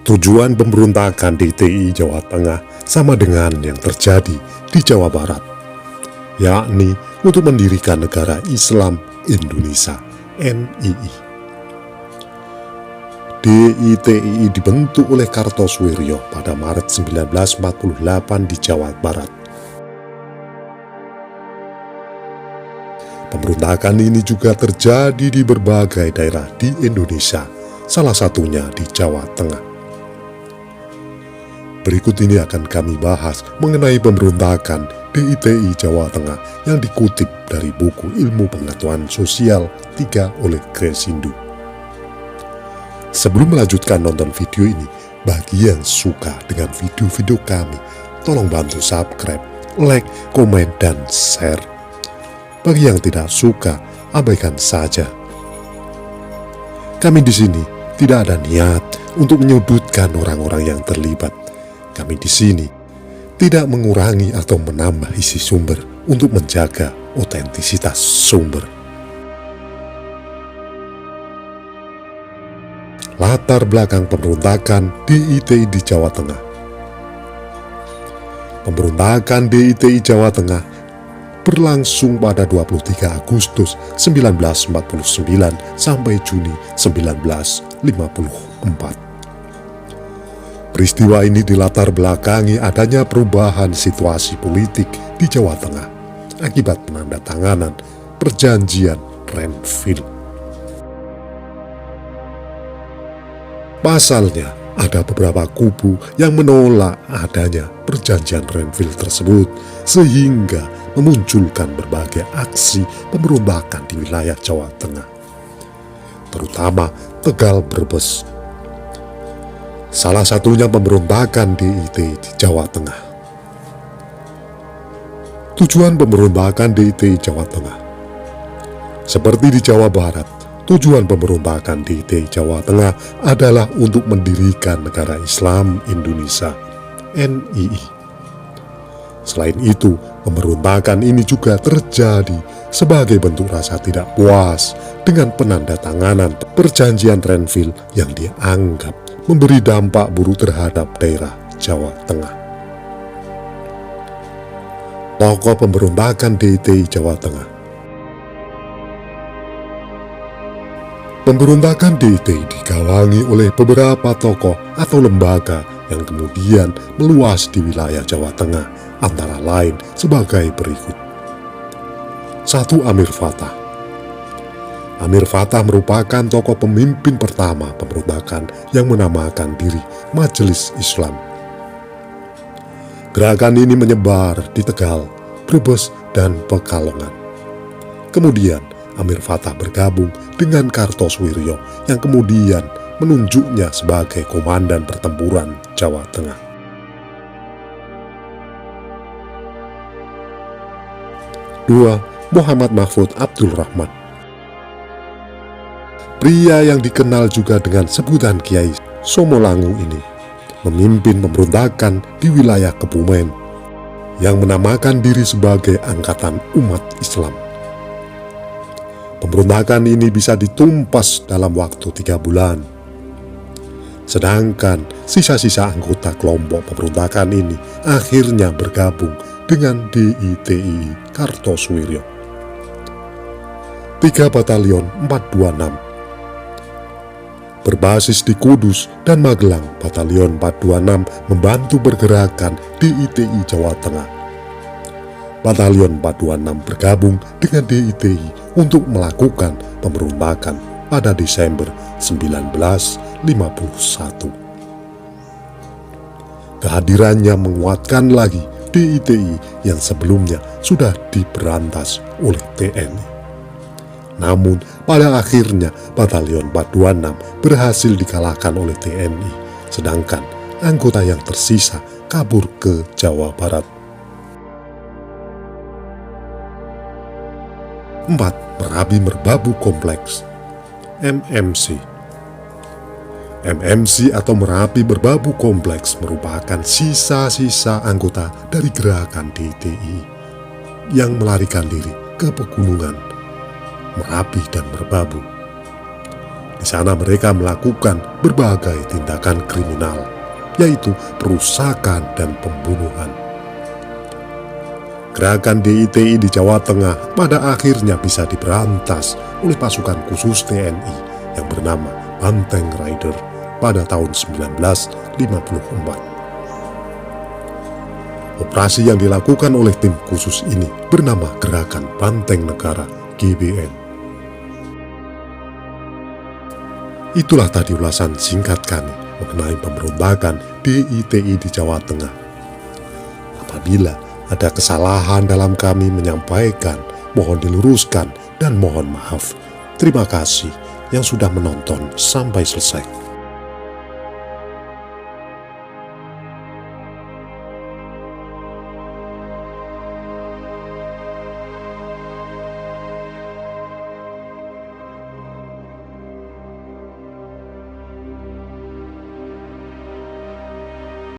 Tujuan pemberontakan di DITI Jawa Tengah sama dengan yang terjadi di Jawa Barat, yakni untuk mendirikan Negara Islam Indonesia (NII). DITI dibentuk oleh Kartosoewirjo pada Maret 1948 di Jawa Barat. Pemberontakan ini juga terjadi di berbagai daerah di Indonesia, salah satunya di Jawa Tengah. Berikut ini akan kami bahas mengenai pemberontakan DITI Jawa Tengah yang dikutip dari buku Ilmu Pengetahuan Sosial 3 oleh Gresindo. Sebelum melanjutkan nonton video ini, bagi yang suka dengan video-video kami, tolong bantu subscribe, like, komen, dan share. Bagi yang tidak suka, abaikan saja. Kami di sini tidak ada niat untuk menyudutkan orang-orang yang terlibat. Kami di sini tidak mengurangi atau menambah isi sumber untuk menjaga otentisitas sumber. Latar belakang pemberontakan DITI di Jawa Tengah. Pemberontakan DITI Jawa Tengah berlangsung pada 23 Agustus 1949 sampai Juni 1954. Peristiwa ini dilatar belakangi adanya perubahan situasi politik di Jawa Tengah akibat penandatanganan perjanjian Renville. Pasalnya, ada beberapa kubu yang menolak adanya perjanjian Renville tersebut, sehingga memunculkan berbagai aksi pemberontakan di wilayah Jawa Tengah, terutama Tegal, Brebes. Salah satunya pemberontakan DITI di Jawa Tengah. Tujuan pemberontakan DITI Jawa Tengah. Seperti di Jawa Barat, tujuan pemberontakan DITI Jawa Tengah adalah untuk mendirikan Negara Islam Indonesia (NII). Selain itu, pemberontakan ini juga terjadi sebagai bentuk rasa tidak puas dengan penandatanganan perjanjian Renville yang dianggap memberi dampak buruk terhadap daerah Jawa Tengah. Tokoh pemberontakan DITI Jawa Tengah. Pemberontakan DITI digawangi oleh beberapa tokoh atau lembaga yang kemudian meluas di wilayah Jawa Tengah, antara lain sebagai berikut. 1. Amir Fattah. Amir Fattah merupakan tokoh pemimpin pertama pemberontakan yang menamakan diri Majelis Islam. Gerakan ini menyebar di Tegal, Brebes, dan Pekalongan. Kemudian Amir Fattah bergabung dengan Kartosoewirjo yang kemudian menunjuknya sebagai komandan pertempuran Jawa Tengah. 2. Muhammad Mahfud Abdul Rahman. Pria yang dikenal juga dengan sebutan Kiai Somolangu ini memimpin pemberontakan di wilayah Kebumen yang menamakan diri sebagai Angkatan Umat Islam. Pemberontakan ini bisa ditumpas dalam waktu 3 bulan. Sedangkan sisa-sisa anggota kelompok pemberontakan ini akhirnya bergabung dengan DITI Kartosoewirjo. 3 Batalion 426 berbasis di Kudus dan Magelang. Batalion 426 membantu pergerakan DITI Jawa Tengah. Batalion 426 bergabung dengan DITI untuk melakukan pemberontakan pada Desember 1951. Kehadirannya menguatkan lagi DITI yang sebelumnya sudah diberantas oleh TNI. Namun, pada akhirnya Batalion 426 berhasil dikalahkan oleh TNI, sedangkan anggota yang tersisa kabur ke Jawa Barat. 4. Merapi Merbabu Kompleks (MMC). MMC atau Merapi Merbabu Kompleks merupakan sisa-sisa anggota dari gerakan DITI yang melarikan diri ke pegunungan Merapi dan Merbabu. Di sana mereka melakukan berbagai tindakan kriminal, yaitu perusakan dan pembunuhan. Gerakan DITI di Jawa Tengah pada akhirnya bisa diberantas oleh pasukan khusus TNI yang bernama Banteng Rider pada tahun 1954. Operasi yang dilakukan oleh tim khusus ini bernama Gerakan Banteng Negara GBN. Itulah tadi ulasan singkat kami mengenai pemberontakan DITI di Jawa Tengah. Apabila ada kesalahan dalam kami menyampaikan, mohon diluruskan dan mohon maaf. Terima kasih yang sudah menonton sampai selesai.